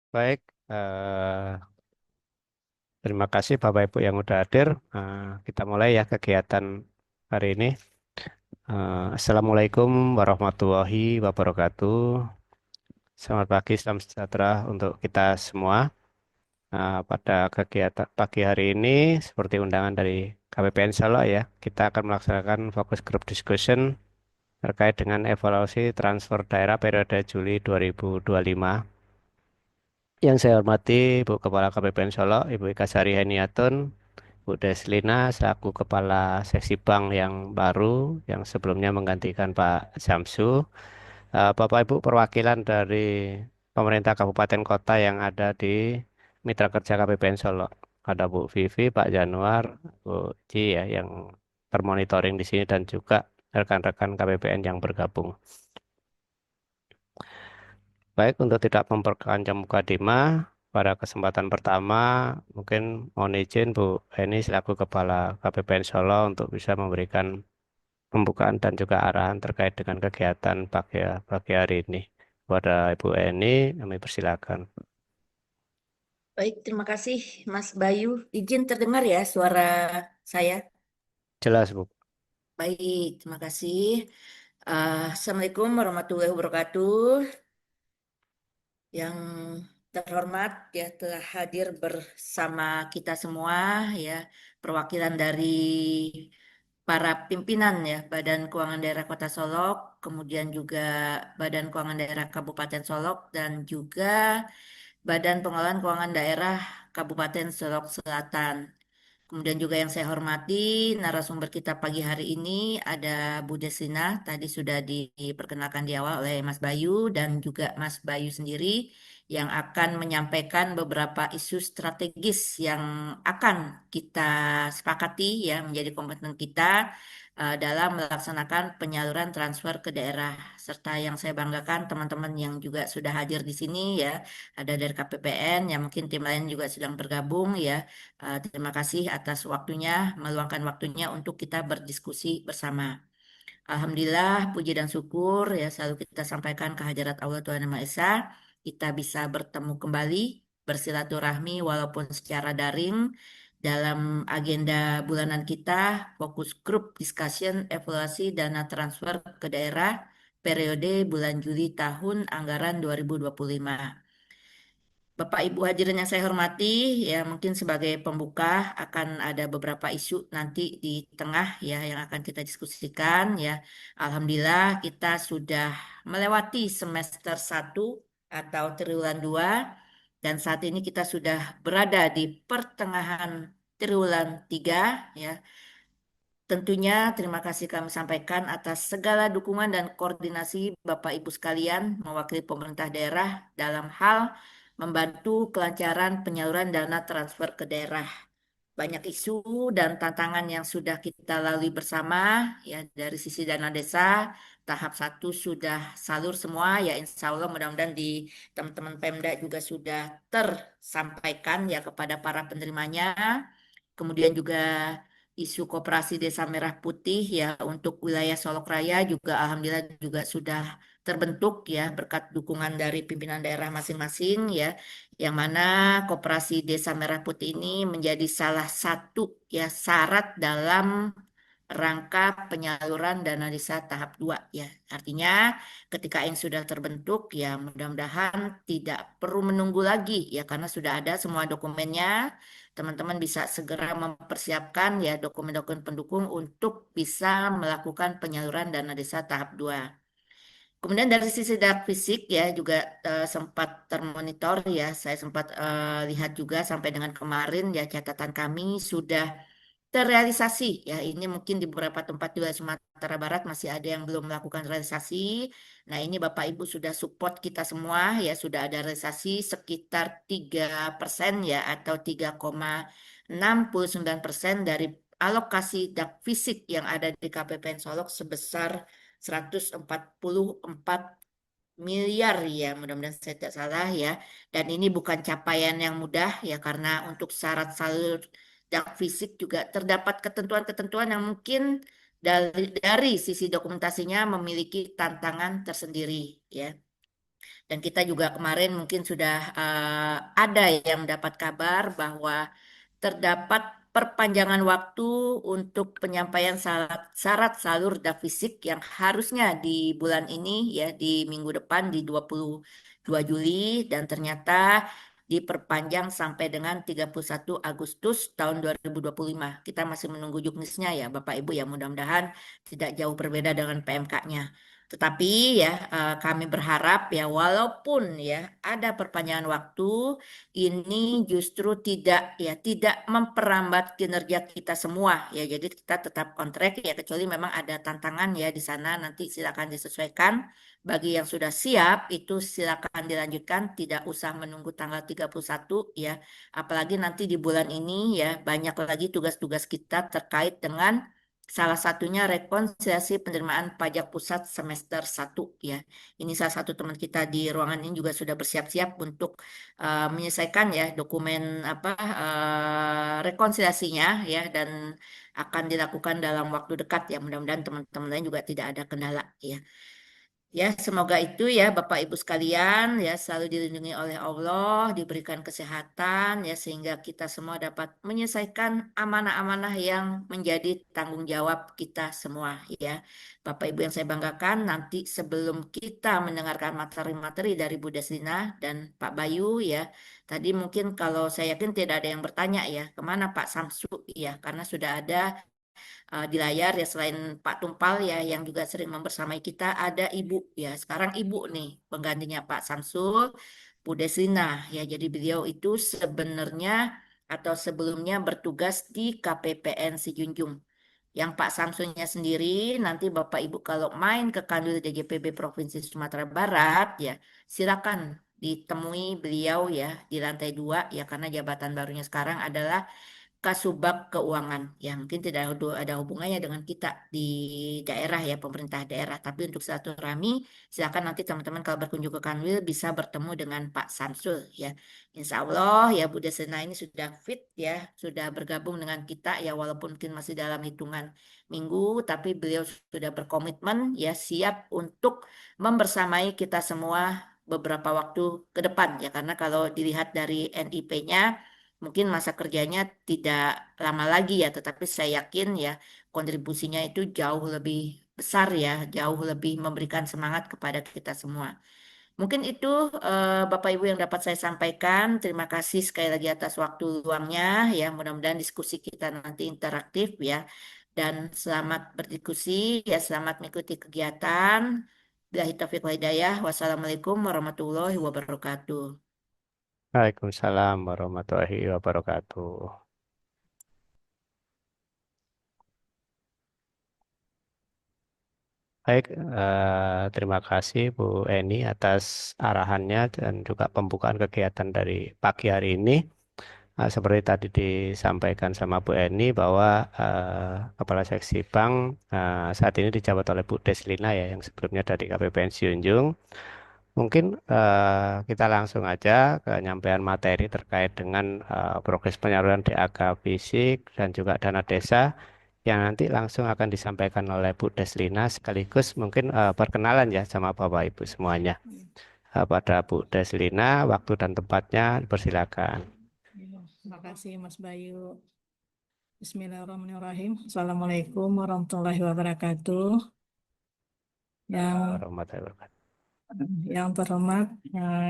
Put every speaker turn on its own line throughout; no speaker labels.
Baik, terima kasih Bapak Ibu yang udah hadir. Kita mulai ya kegiatan hari ini. Assalamualaikum warahmatullahi wabarakatuh. Selamat pagi, salam sejahtera untuk kita semua. Pada kegiatan pagi hari ini, seperti undangan dari KPPN Solo ya, kita akan melaksanakan fokus group discussion terkait dengan evaluasi transfer daerah periode Juli 2025. Yang saya hormati Ibu Kepala KPPN Solo, Ibu Ika Sari Heniatun, Bu Deslina selaku Kepala Seksi Bank yang baru yang sebelumnya menggantikan Pak Samsu. Bapak Ibu perwakilan dari pemerintah kabupaten kota yang ada di Mitra Kerja KPPN Solo. Ada Bu Vivi, Pak Januar, Bu Ci ya yang termonitoring di sini dan juga rekan-rekan KPPN yang bergabung. Baik, untuk tidak memperpanjang mukadimah, pada kesempatan pertama mungkin mohon izin Bu Eni selaku Kepala KPPN Solo untuk bisa memberikan pembukaan dan juga arahan terkait dengan kegiatan pagi hari ini. Kepada Ibu Eni, kami persilakan.
Baik, terima kasih Mas Bayu. Izin terdengar ya suara saya.
Jelas, Bu.
Baik, terima kasih. Assalamualaikum warahmatullahi wabarakatuh. Yang terhormat ya telah hadir bersama kita semua ya perwakilan dari para pimpinan ya Badan Keuangan Daerah Kota Solok, kemudian juga Badan Keuangan Daerah Kabupaten Solok dan juga Badan Pengelolaan Keuangan Daerah Kabupaten Solok Selatan. Kemudian juga yang saya hormati narasumber kita pagi hari ini ada Bu Desina, tadi sudah diperkenalkan di awal oleh Mas Bayu dan juga Mas Bayu sendiri yang akan menyampaikan beberapa isu strategis yang akan kita sepakati ya menjadi komitmen kita dalam melaksanakan penyaluran transfer ke daerah. Serta yang saya banggakan teman-teman yang juga sudah hadir di sini ya, ada dari KPPN, yang mungkin tim lain juga sedang bergabung ya. Terima kasih atas waktunya, meluangkan waktunya untuk kita berdiskusi bersama. Alhamdulillah, puji dan syukur ya selalu kita sampaikan kehadirat Allah Tuhan Yang Maha Esa. Kita bisa bertemu kembali, bersilaturahmi walaupun secara daring dalam agenda bulanan kita, fokus grup discussion evaluasi dana transfer ke daerah periode bulan Juli tahun anggaran 2025. Bapak Ibu hadirin yang saya hormati, ya mungkin sebagai pembuka akan ada beberapa isu nanti di tengah ya yang akan kita diskusikan ya. Alhamdulillah kita sudah melewati semester 1 atau triwulan 2 dan saat ini kita sudah berada di pertengahan triwulan 3 ya. Tentunya terima kasih kami sampaikan atas segala dukungan dan koordinasi Bapak Ibu sekalian mewakili pemerintah daerah dalam hal membantu kelancaran penyaluran dana transfer ke daerah. Banyak isu dan tantangan yang sudah kita lalui bersama ya dari sisi dana desa tahap 1 sudah salur semua ya insya Allah mudah-mudahan di teman-teman Pemda juga sudah tersampaikan ya kepada para penerimanya. Kemudian juga isu koperasi Desa Merah Putih ya untuk wilayah Solok Raya juga alhamdulillah juga sudah terbentuk ya berkat dukungan dari pimpinan daerah masing-masing ya yang mana koperasi Desa Merah Putih ini menjadi salah satu ya syarat dalam rangka penyaluran dana desa tahap 2 ya. Artinya ketika yang sudah terbentuk ya mudah-mudahan tidak perlu menunggu lagi ya karena sudah ada semua dokumennya. Teman-teman bisa segera mempersiapkan ya dokumen-dokumen pendukung untuk bisa melakukan penyaluran dana desa tahap 2. Kemudian dari sisi data fisik ya juga sempat termonitor ya, saya sempat lihat juga sampai dengan kemarin ya catatan kami sudah terrealisasi ya. Ini mungkin di beberapa tempat juga Sumatera Barat masih ada yang belum melakukan realisasi. Nah, ini Bapak Ibu sudah support kita semua ya sudah ada realisasi sekitar 3% ya atau 3,69% dari alokasi dak fisik yang ada di KPPN Solok sebesar 144 miliar ya, mudah-mudahan saya tidak salah ya. Dan ini bukan capaian yang mudah ya karena untuk syarat salur dan fisik juga terdapat ketentuan-ketentuan yang mungkin dari sisi dokumentasinya memiliki tantangan tersendiri ya. Dan kita juga kemarin mungkin sudah ada yang mendapat kabar bahwa terdapat perpanjangan waktu untuk penyampaian syarat salur fisik yang harusnya di bulan ini ya di minggu depan di 22 Juli dan ternyata diperpanjang sampai dengan 31 Agustus tahun 2025. Kita masih menunggu juknisnya ya Bapak Ibu ya mudah-mudahan tidak jauh berbeda dengan PMK-nya. Tetapi ya kami berharap ya walaupun ya ada perpanjangan waktu ini justru tidak memperambat kinerja kita semua ya jadi kita tetap kontrak ya kecuali memang ada tantangan ya di sana nanti silakan disesuaikan bagi yang sudah siap itu silakan dilanjutkan tidak usah menunggu tanggal 31 ya apalagi nanti di bulan ini ya banyak lagi tugas-tugas kita terkait dengan salah satunya rekonsiliasi penerimaan pajak pusat semester 1 ya ini salah satu teman kita di ruangan ini juga sudah bersiap-siap untuk menyelesaikan ya dokumen apa rekonsiliasinya ya dan akan dilakukan dalam waktu dekat ya mudah-mudahan teman-teman lain juga tidak ada kendala ya. Ya, semoga itu ya Bapak Ibu sekalian ya selalu dilindungi oleh Allah, diberikan kesehatan ya sehingga kita semua dapat menyelesaikan amanah-amanah yang menjadi tanggung jawab kita semua ya. Bapak Ibu yang saya banggakan, nanti sebelum kita mendengarkan materi-materi dari Bu Deslina dan Pak Bayu ya, tadi mungkin kalau saya yakin tidak ada yang bertanya ya, kemana Pak Samsu ya, karena sudah ada di layar ya selain Pak Tumpal ya yang juga sering membersamai kita ada Ibu ya sekarang Ibu nih penggantinya Pak Samsul Bu Deslina ya jadi beliau itu sebenarnya atau sebelumnya bertugas di KPPN Sijunjung yang Pak Samsulnya sendiri nanti Bapak Ibu kalau main ke Kanwil DJPB Provinsi Sumatera Barat ya silakan ditemui beliau ya di lantai 2 ya karena jabatan barunya sekarang adalah Kasubag Keuangan yang mungkin tidak ada hubungannya dengan kita di daerah ya pemerintah daerah tapi untuk silaturahmi silakan nanti teman-teman kalau berkunjung ke Kanwil bisa bertemu dengan Pak Samsul ya Insya Allah ya Bu Desena ini sudah fit ya sudah bergabung dengan kita ya walaupun mungkin masih dalam hitungan minggu tapi beliau sudah berkomitmen ya siap untuk membersamai kita semua beberapa waktu ke depan ya karena kalau dilihat dari NIP-nya mungkin masa kerjanya tidak lama lagi ya, tetapi saya yakin ya kontribusinya itu jauh lebih besar ya, jauh lebih memberikan semangat kepada kita semua. Mungkin itu Bapak Ibu yang dapat saya sampaikan. Terima kasih sekali lagi atas waktu luangnya ya. Mudah-mudahan diskusi kita nanti interaktif ya. Dan selamat berdiskusi ya, selamat mengikuti kegiatan. Billahi taufiq wal hidayah. Wassalamualaikum warahmatullahi wabarakatuh.
Waalaikumsalam warahmatullahi wabarakatuh. Baik, terima kasih Bu Eni atas arahannya dan juga pembukaan kegiatan dari pagi hari ini. Seperti tadi disampaikan sama Bu Eni bahwa Kepala Seksi Bank saat ini dijabat oleh Bu Deslina ya, yang sebelumnya dari KPPN Siunjung. Mungkin kita langsung aja ke nyampaian materi terkait dengan progres penyaluran DAK fisik dan juga dana desa yang nanti langsung akan disampaikan oleh Bu Deslina sekaligus mungkin perkenalan ya sama Bapak Ibu semuanya. Pada Bu Deslina, waktu dan tempatnya dipersilakan.
Terima kasih Mas Bayu. Bismillahirrahmanirrahim. Assalamualaikum warahmatullahi wabarakatuh. Yang
Warahmatullahi wabarakatuh.
yang terhormat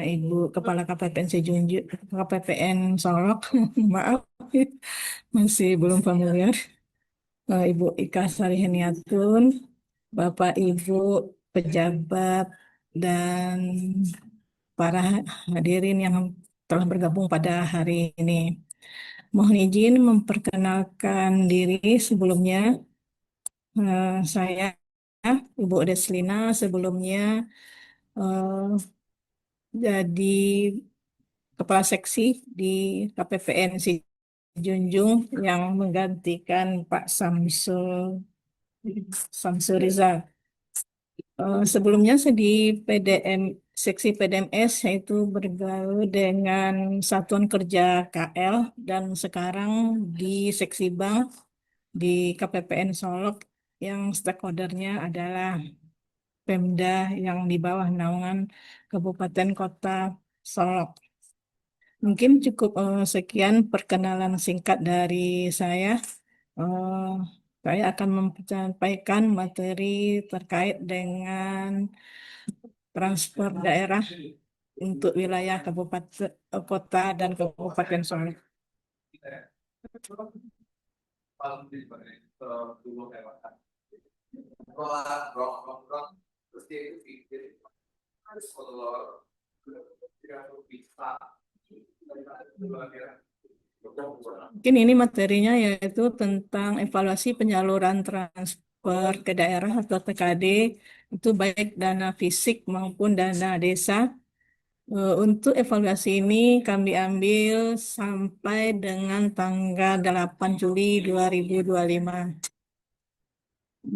Ibu Kepala KPPN Sejunjung, KPPN Solok, maaf masih belum familiar. Ibu Ika Sariheniatun, Bapak Ibu pejabat dan para hadirin yang telah bergabung pada hari ini. Mohon izin memperkenalkan diri sebelumnya. Saya Ibu Deslina sebelumnya eh, jadi kepala seksi di KPPN Junjung yang menggantikan Pak Samsul Rizal. Sebelumnya saya di PDM seksi PDMS yaitu bergaul dengan Satuan Kerja KL dan sekarang di seksi bank di KPPN Solok yang stakeholdernya adalah Pemda yang di bawah naungan Kabupaten Kota Solok. Mungkin cukup sekian perkenalan singkat dari saya. Eh, saya akan menyampaikan materi terkait dengan transfer daerah untuk wilayah kabupaten, kota dan kabupaten Solok. Mungkin ini materinya yaitu tentang evaluasi penyaluran transfer ke daerah atau TKD, itu baik dana fisik maupun dana desa. Untuk evaluasi ini kami ambil sampai dengan tanggal 8 Juli 2025.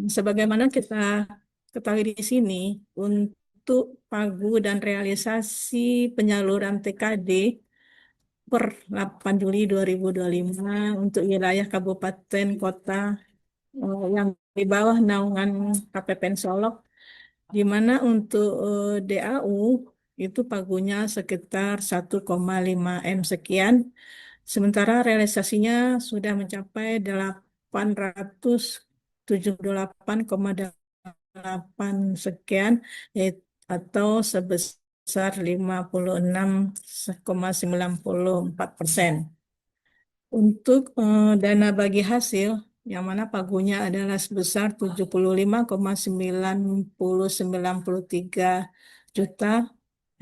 Sebagaimana kita ketahui di sini, untuk pagu dan realisasi penyaluran TKD per 8 Juli 2025 untuk wilayah kabupaten kota yang di bawah naungan KPPN Solok, di mana untuk DAU itu pagunya sekitar 1,5 M sekian, sementara realisasinya sudah mencapai 878,8 sekian, atau sebesar 56,94%. Untuk dana bagi hasil, yang mana pagunya adalah sebesar 75,993 juta,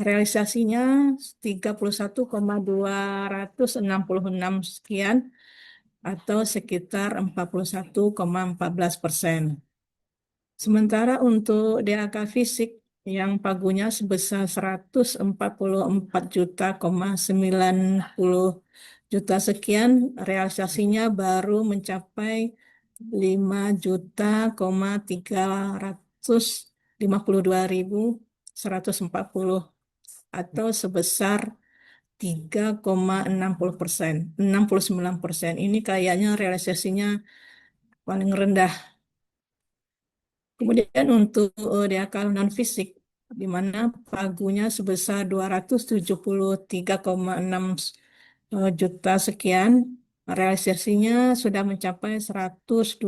realisasinya 31,266 sekian, atau sekitar 41,14%. Sementara untuk DAK fisik yang pagunya sebesar 144,90 juta sekian, realisasinya baru mencapai 5.352.140 atau sebesar 3,60%, 69%. Ini kayaknya realisasinya paling rendah. Kemudian untuk DAK non fisik, di mana pagunya sebesar 273,6 juta sekian, realisasinya sudah mencapai 128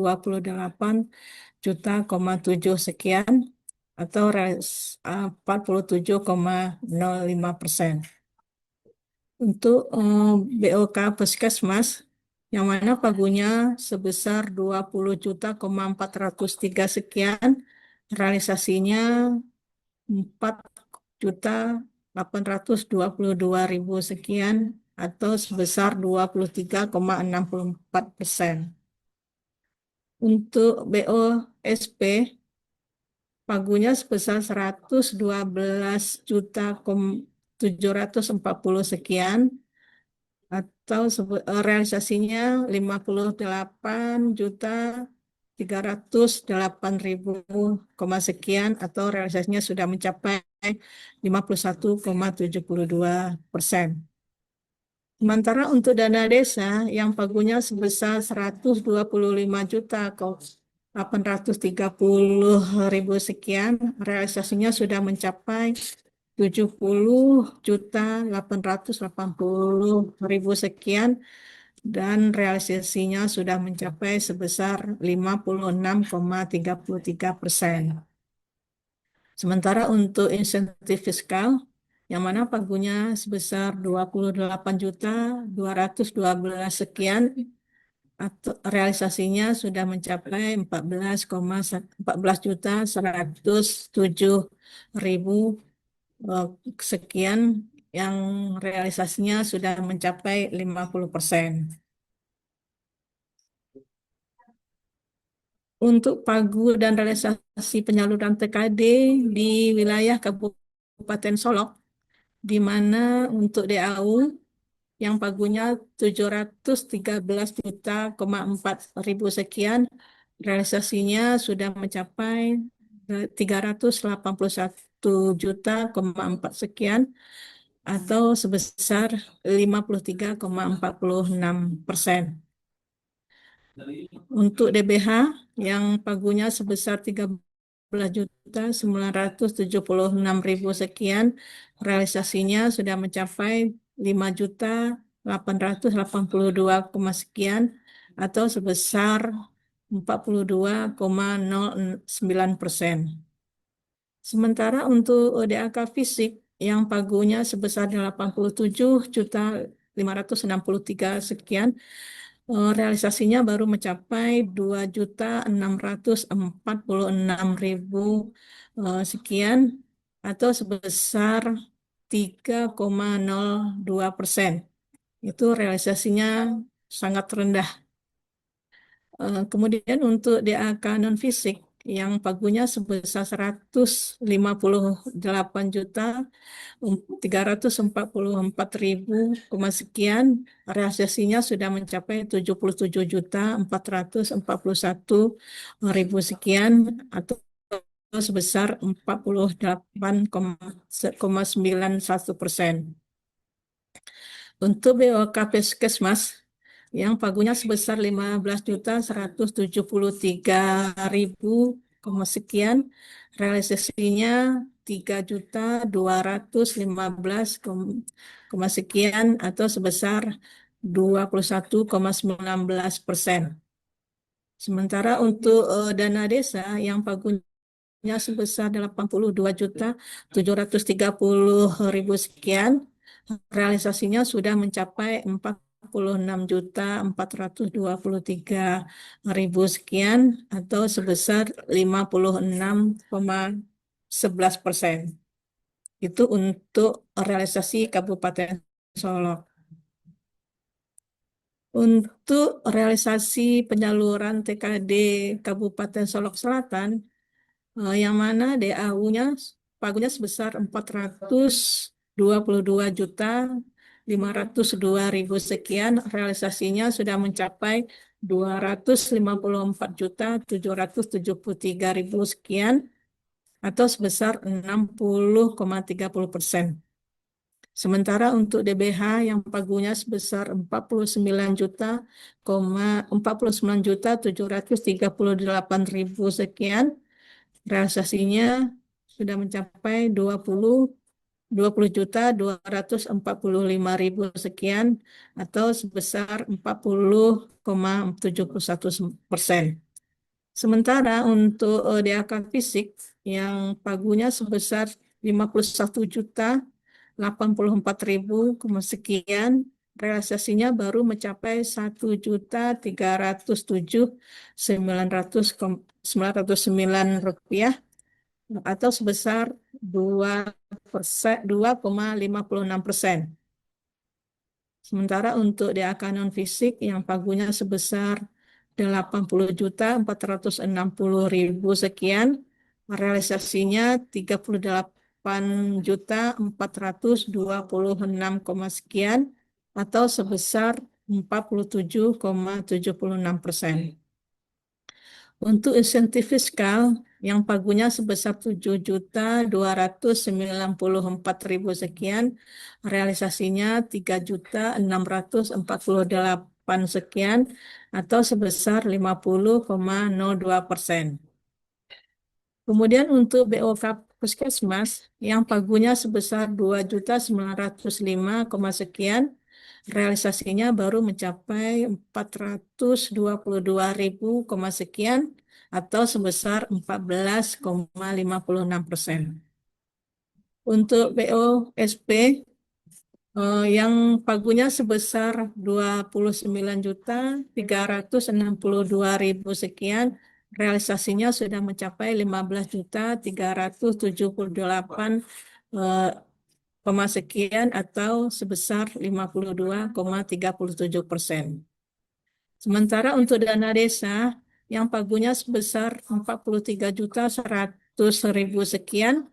juta 7 sekian, atau 47,05%. Untuk BOK Puskesmas, yang mana pagunya sebesar 20 juta 403 sekian, realisasinya 4.822.000 sekian, atau sebesar 23,64%. Untuk BOSP, pagunya sebesar 112.740 sekian, atau realisasinya 58.308.000 sekian, atau realisasinya sudah mencapai 51,72%. Sementara untuk dana desa yang pagunya sebesar 125.830.000 sekian, realisasinya sudah mencapai 70.880.000 sekian, dan realisasinya sudah mencapai sebesar 56,33%. Sementara untuk insentif fiskal, yang mana pagunya sebesar 28.212 sekian, atau realisasinya sudah mencapai 14.107.000 sekian, yang realisasinya sudah mencapai 50%. Untuk pagu dan realisasi penyaluran TKD di wilayah Kabupaten Solok, di mana untuk DAU yang pagunya 713,4 juta sekian, realisasinya sudah mencapai 381,4 juta sekian, atau sebesar 53,46%. Untuk DBH yang pagunya sebesar 15.976.000 sekian. Realisasinya sudah mencapai 5.882, sekian atau sebesar 42,09%. Sementara untuk DAK fisik yang pagunya sebesar 87.563 sekian, realisasinya baru mencapai 2.646.000 sekian atau sebesar 3,02%. Itu realisasinya sangat rendah. Kemudian untuk DAK non fisik yang pagunya sebesar 158.344.000 sekian, realisasinya sudah mencapai 77.441.000 sekian atau sebesar 48,91%. Untuk BOK Puskesmas yang pagunya sebesar 15.173.000 sekian, realisasinya 3.215 sekian atau sebesar 21,19%. Sementara untuk dana desa yang pagunya sebesar 82.730.000 sekian, realisasinya sudah mencapai 46.423.000 sekian atau sebesar 56,11%. Itu untuk realisasi Kabupaten Solok. Untuk realisasi penyaluran TKD Kabupaten Solok Selatan, yang mana DAU-nya pagunya sebesar 422.502.000 sekian, realisasinya sudah mencapai 254.773.000 sekian atau sebesar 60,30%. Sementara untuk DBH yang pagunya sebesar 49.738.000 sekian, realisasinya sudah mencapai 20.245.000 sekian atau sebesar 40,71%. Sementara untuk DAK fisik yang pagunya sebesar 51.084.000 sekian, realisasinya baru mencapai 1.307.909 rupiah atau sebesar 2,56%. Sementara untuk DAK non fisik yang pagunya sebesar 80.460.000 sekian, realisasinya 38.426, sekian atau sebesar 47,76%. Untuk insentif fiskal yang pagunya sebesar 7.294.000 sekian, realisasinya 3.648 sekian atau sebesar 50,02%. Kemudian untuk BOK Puskesmas yang pagunya sebesar 2.905, sekian, realisasinya baru mencapai 422.000, sekian atau sebesar 14,56%. Untuk BOSP yang pagunya sebesar 29.362.000 sekian, realisasinya sudah mencapai 15.378 sekian atau sebesar 52,37%. Sementara untuk dana desa yang pagunya sebesar 43.100.000 sekian,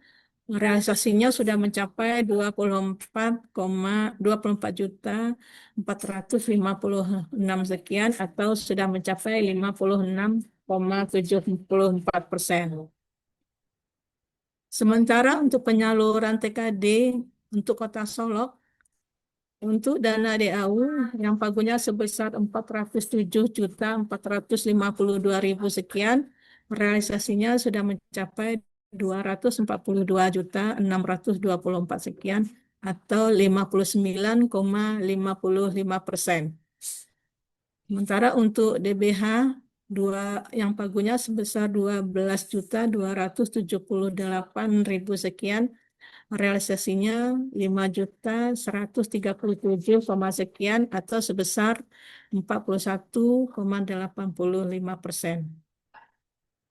realisasinya sudah mencapai 24.456 sekian atau sudah mencapai 56,74%. Sementara untuk penyaluran TKD untuk Kota Solok, untuk dana DAU yang pagunya sebesar 407.452.000 sekian, realisasinya sudah mencapai 242.624 sekian atau 59,55%. Sementara untuk DBH yang pagunya sebesar 12.278.000 sekian, realisasinya 5.137, sekian atau sebesar 41,85%.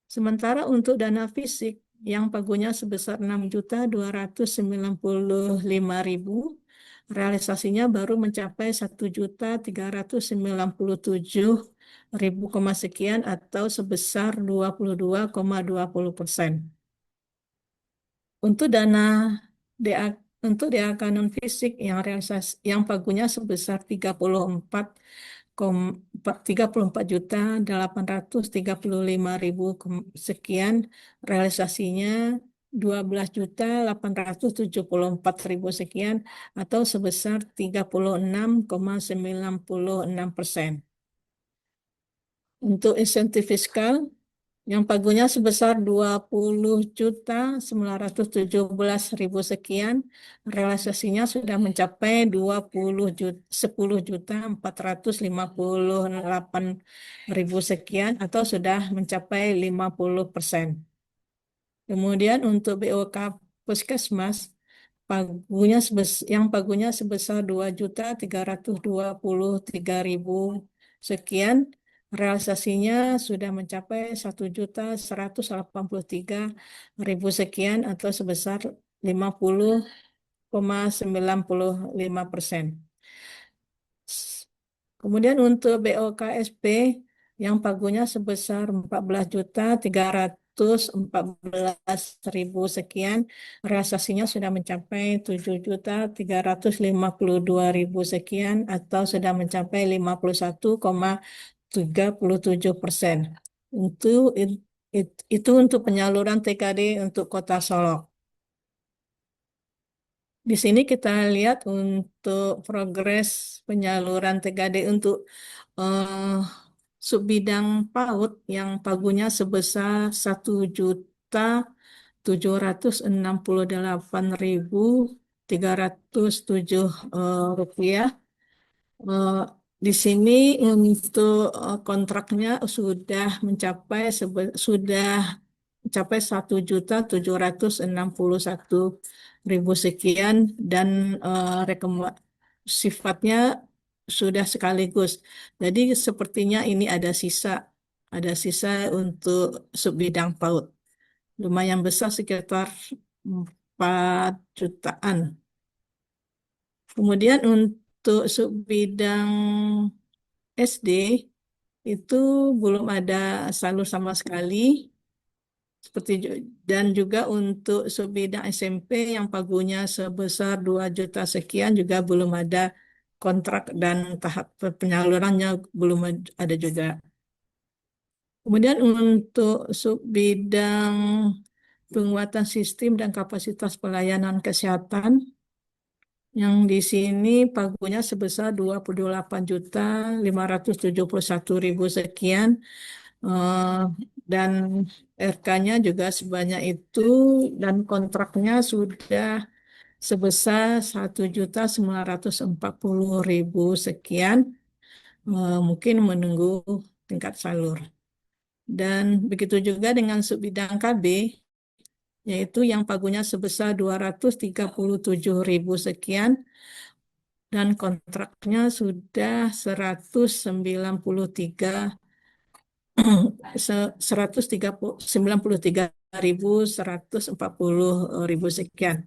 Sementara untuk dana fisik yang pagunya sebesar 6.295.000, realisasinya baru mencapai 1.397.000, sekian atau sebesar 22,20%. Untuk dana DA untuk DAK non fisik yang pagunya sebesar 34.835.000 sekian, realisasinya 12.874.000 sekian atau sebesar 36,96%. Untuk insentif fiskal yang pagunya sebesar 20.917.000 sekian, realisasinya sudah mencapai 10.458.000 sekian atau sudah mencapai 50%. Kemudian untuk BOK Puskesmas yang pagunya sebesar 2.323.000 sekian, realisasinya sudah mencapai 1.183.000 sekian atau sebesar 50,95%. Kemudian untuk BOKSP yang pagunya sebesar 14.314.000 sekian, realisasinya sudah mencapai 7.352.000 sekian atau sudah mencapai 51,37%. Itu untuk penyaluran TKD untuk Kota Solok. Di sini kita lihat untuk progres penyaluran TKD untuk subbidang PAUD yang pagunya sebesar 1.768.307 rupiah. Di sini untuk kontraknya sudah mencapai 1.761.000 sekian dan sifatnya sudah sekaligus. Jadi sepertinya ini ada sisa untuk subbidang PAUD. Lumayan besar, sekitar 4 jutaan. Kemudian untuk subbidang SD itu belum ada salur sama sekali. Dan juga untuk subbidang SMP yang pagunya sebesar 2 juta sekian juga belum ada kontrak dan tahap penyalurannya belum ada juga. Kemudian untuk subbidang penguatan sistem dan kapasitas pelayanan kesehatan yang di sini pagunya sebesar 28.571.000 sekian, dan RK-nya juga sebanyak itu dan kontraknya sudah sebesar 1.940.000 sekian, mungkin menunggu tingkat salur. Dan begitu juga dengan subbidang KB, yaitu yang pagunya sebesar 237.000 sekian, dan kontraknya sudah 193.140.000 sekian.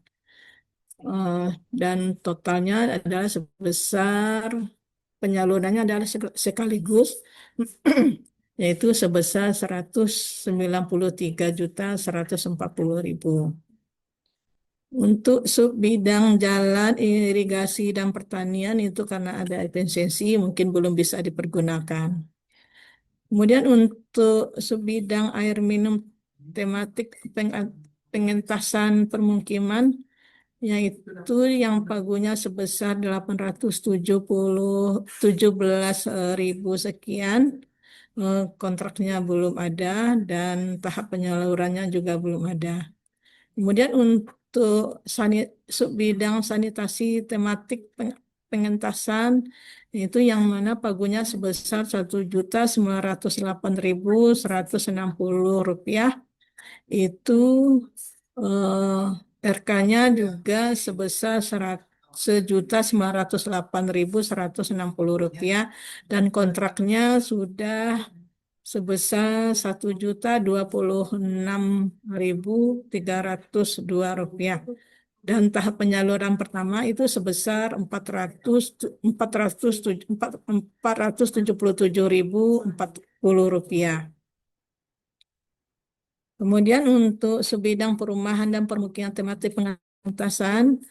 Dan totalnya adalah sebesar penyalurannya adalah sekaligus yaitu sebesar 193.140.000. Untuk subbidang jalan, irigasi, dan pertanian itu karena ada efisiensi mungkin belum bisa dipergunakan. Kemudian untuk subbidang air minum tematik pengentasan permukiman, yaitu yang pagunya sebesar 817.000 sekian, kontraknya belum ada dan tahap penyalurannya juga belum ada. Kemudian untuk subbidang sanitasi tematik pengentasan itu yang mana pagunya sebesar Rp1.908.160 itu RK-nya juga sebesar Rp1.908.160 dan kontraknya sudah sebesar Rp1.026.302 dan tahap penyaluran pertama itu sebesar Rp477.040. Kemudian untuk sebidang perumahan dan permukiman tematik pengentasan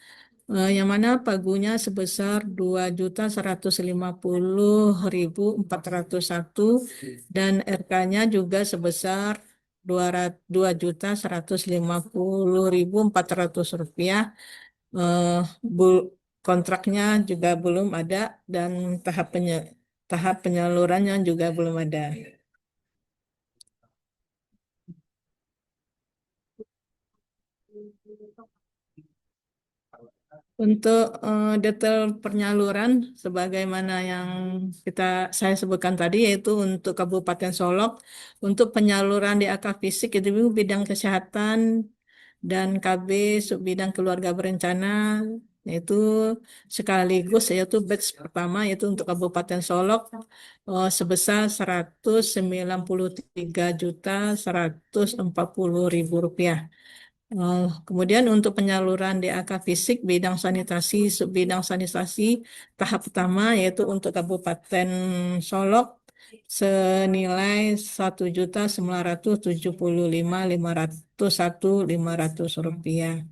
yang mana pagunya sebesar Rp2.150.401 dan RK-nya juga sebesar Rp2.150.400. Kontraknya juga belum ada dan tahap penyalurannya juga belum ada. Untuk detail penyaluran sebagaimana yang saya sebutkan tadi yaitu untuk Kabupaten Solok untuk penyaluran DAK fisik itu bidang kesehatan dan KB subbidang keluarga berencana yaitu sekaligus yaitu batch pertama yaitu untuk Kabupaten Solok sebesar Rp193.140.000. Kemudian untuk penyaluran DAK fisik bidang sanitasi, subbidang sanitasi tahap pertama yaitu untuk Kabupaten Solok senilai Rp1.975.501.500.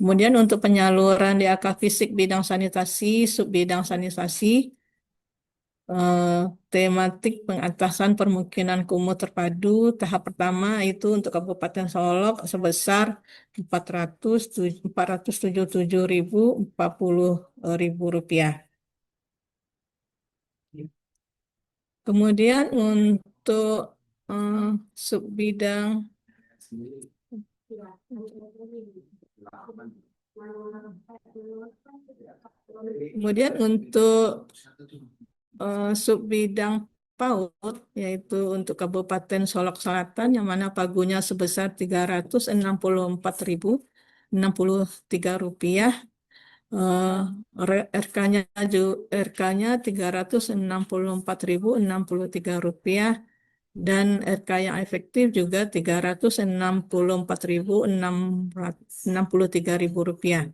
Kemudian untuk penyaluran DAK fisik bidang sanitasi, subbidang sanitasi tematik pengatasan permukiman kumuh terpadu tahap pertama itu untuk Kabupaten Solok sebesar Rp477.040.000. Kemudian untuk subbidang subbidang PAUD yaitu untuk Kabupaten Solok Selatan yang mana pagunya sebesar Rp364.063. RK-nya Rp364.063 dan RK yang efektif juga Rp364.063.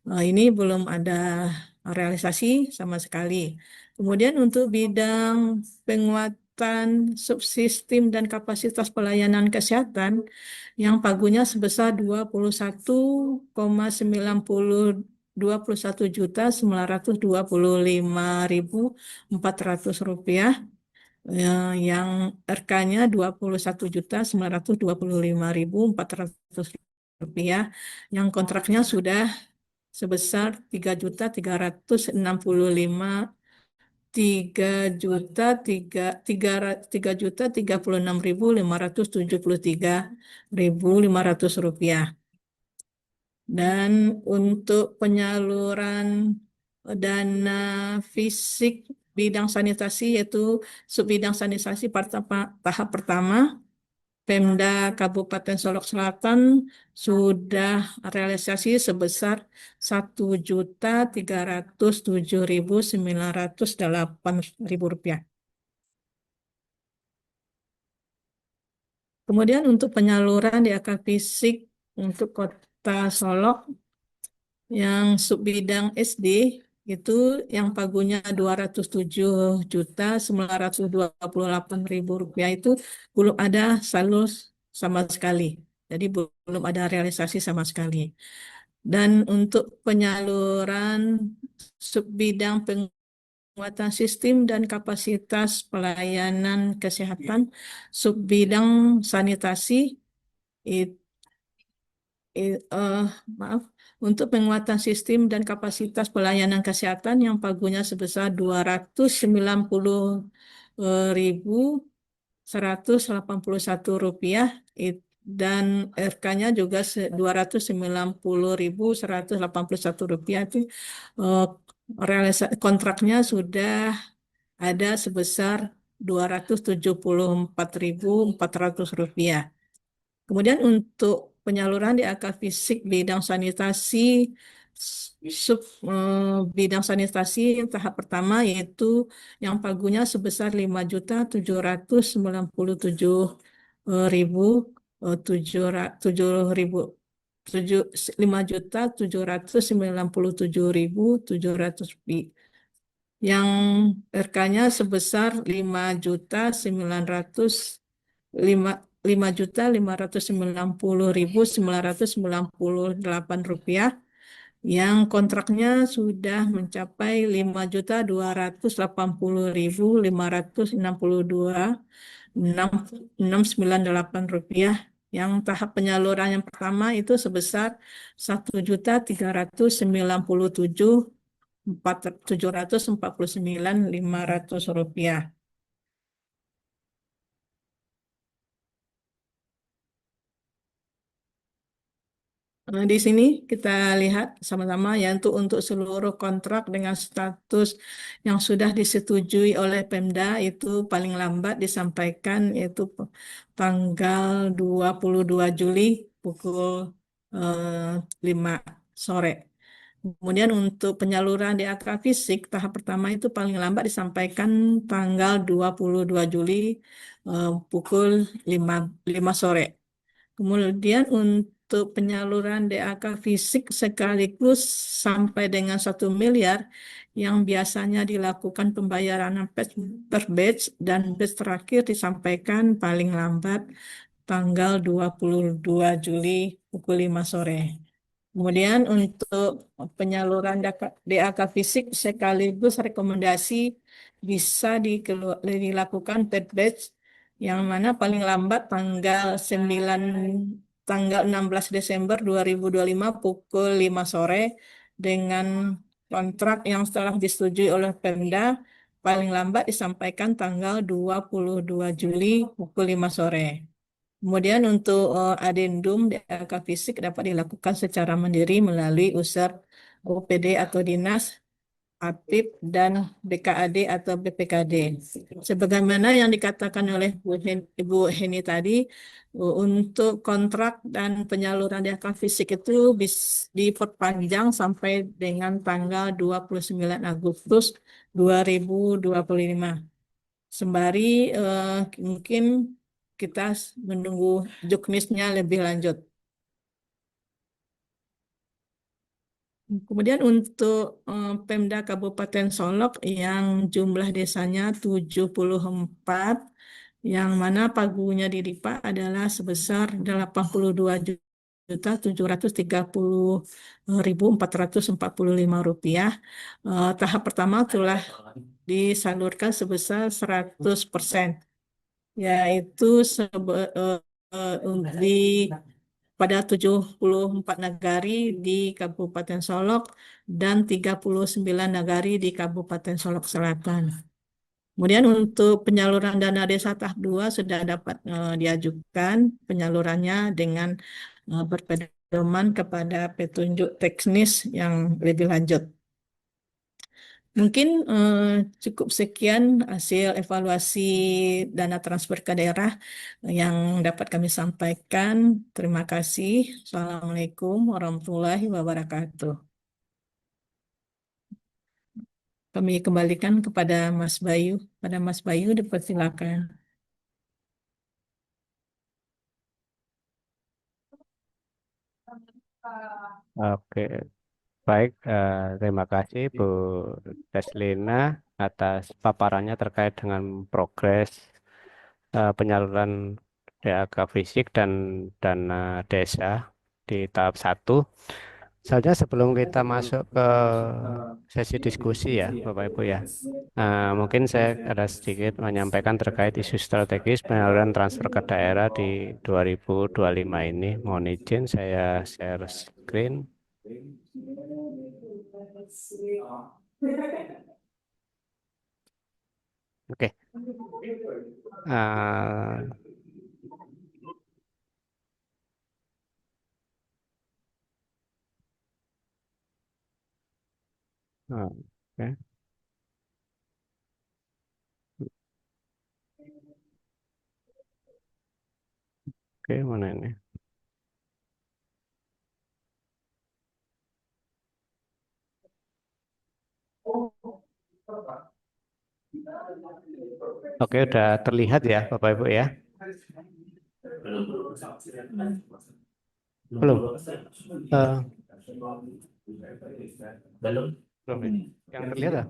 Ini belum ada realisasi sama sekali. Kemudian untuk bidang penguatan subsistem dan kapasitas pelayanan kesehatan yang pagunya sebesar Rp21,925.400 yang RK-nya Rp21.925.400 yang kontraknya sudah sebesar Rp3.336.573.500. Dan untuk penyaluran dana fisik bidang sanitasi yaitu subbidang sanitasi tahap pertama Pemda Kabupaten Solok Selatan sudah realisasi sebesar Rp1.307.908.000. Kemudian untuk penyaluran DAK fisik untuk Kota Solok yang subbidang SD itu yang pagunya Rp207.928.000 itu belum ada salur sama sekali. Jadi belum ada realisasi sama sekali. Dan untuk penyaluran subbidang penguatan sistem dan kapasitas pelayanan kesehatan, subbidang sanitasi, maaf, untuk penguatan sistem dan kapasitas pelayanan kesehatan yang pagunya sebesar Rp290.000 Rp181 dan RK-nya juga Rp290.181 itu kontraknya sudah ada sebesar Rp274.400. Kemudian untuk penyaluran DAK fisik bidang sanitasi bidang sanitasi yang tahap pertama yaitu yang pagunya sebesar 5.797.700 yang RK-nya sebesar 5.590.998 rupiah, yang kontraknya sudah mencapai 5.280.562,698 rupiah. Yang tahap penyaluran yang pertama itu sebesar 1.397.749.500 rupiah. Di sini kita lihat sama-sama ya untuk seluruh kontrak dengan status yang sudah disetujui oleh Pemda itu paling lambat disampaikan yaitu tanggal 22 Juli pukul 5 sore. Kemudian untuk penyaluran DAK fisik tahap pertama itu paling lambat disampaikan tanggal 22 Juli pukul 5 sore. Kemudian untuk penyaluran DAK fisik sekaligus sampai dengan 1 miliar yang biasanya dilakukan pembayaran per batch dan batch terakhir disampaikan paling lambat tanggal 22 Juli pukul 5 sore. Kemudian untuk penyaluran DAK fisik sekaligus rekomendasi bisa dilakukan per batch yang mana paling lambat tanggal 16 Desember 2025 pukul 5 sore dengan kontrak yang telah disetujui oleh Pemda paling lambat disampaikan tanggal 22 Juli pukul 5 sore. Kemudian untuk adendum DAK fisik dapat dilakukan secara mandiri melalui user OPD atau dinas, APIP, dan BKAD atau BPKD. Sebagaimana yang dikatakan oleh Ibu Heni tadi, untuk kontrak dan penyaluran DAK fisik itu diperpanjang sampai dengan tanggal 29 Agustus 2025. Sembari mungkin kita menunggu juknisnya lebih lanjut. Kemudian untuk Pemda Kabupaten Solok yang jumlah desanya 74, yang mana pagunya di DIPA adalah sebesar 82.730.445 rupiah. Tahap pertama telah disalurkan sebesar 100%, yaitu pada 74 nagari di Kabupaten Solok dan 39 nagari di Kabupaten Solok Selatan. Kemudian untuk penyaluran dana desa tahap 2 sudah dapat diajukan penyalurannya dengan berpedoman kepada petunjuk teknis yang lebih lanjut. Mungkin cukup sekian hasil evaluasi dana transfer ke daerah yang dapat kami sampaikan. Terima kasih. Assalamualaikum warahmatullahi wabarakatuh. Kami kembalikan kepada Mas Bayu. Pada Mas Bayu dipersilakan.
Oke, baik. Terima kasih Bu Deslina atas paparannya terkait dengan progres penyaluran DAK fisik dan dana desa di tahap 1. Saja sebelum kita masuk ke sesi diskusi ya, Bapak Ibu ya. Mungkin saya ada sedikit menyampaikan terkait isu strategis penyaluran transfer ke daerah di 2025 ini. Mohon izin saya share screen. Oke, Ah, oke, oke, mana ini? Oke, udah terlihat ya, Bapak Ibu ya? Belum. Eh, belum ya? Yang terlihat ya?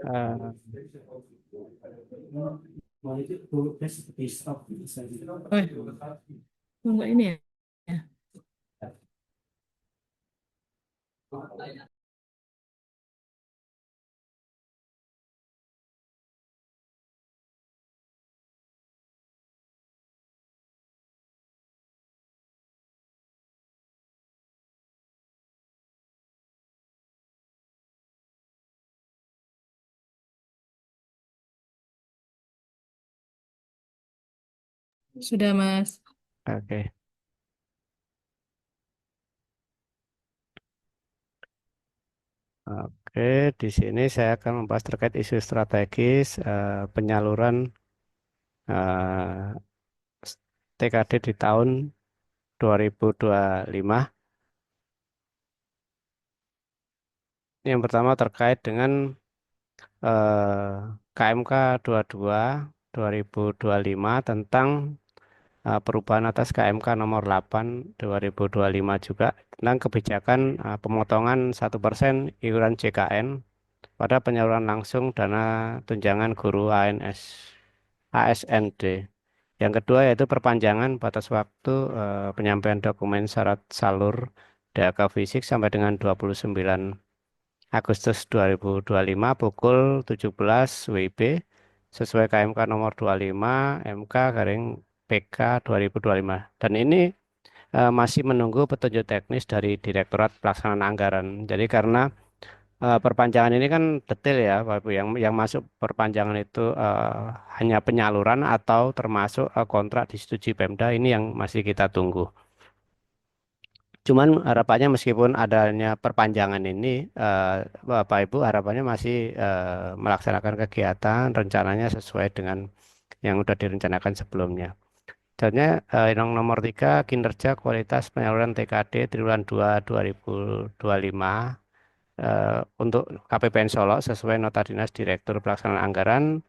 Eh,
Oh, enggak ini ya. Sudah, Mas.
oke. Oke, di sini saya akan membahas terkait isu strategis penyaluran eh, TKD di tahun 2025. Yang pertama terkait dengan KMK 22 2025 tentang perubahan atas KMK nomor 8 2025 juga tentang kebijakan pemotongan 1% iuran JKN pada penyaluran langsung dana tunjangan guru ASND. Yang kedua yaitu perpanjangan batas waktu penyampaian dokumen syarat salur DAK fisik sampai dengan 29 Agustus 2025 pukul 17 WIB sesuai KMK nomor 25 MK garing PK 2025. Dan ini masih menunggu petunjuk teknis dari Direktorat Pelaksanaan Anggaran. Jadi karena perpanjangan ini kan detail ya, Pak Ibu. Yang masuk perpanjangan itu hanya penyaluran atau termasuk kontrak disetujui Pemda ini yang masih kita tunggu. Cuman harapannya meskipun adanya perpanjangan ini, Bapak Ibu harapannya masih melaksanakan kegiatan rencananya sesuai dengan yang sudah direncanakan sebelumnya. Contohnya yang nomor 3 kinerja kualitas penyaluran TKD triwulan 2 2025 untuk KPPN Solo sesuai nota dinas Direktur Pelaksanaan Anggaran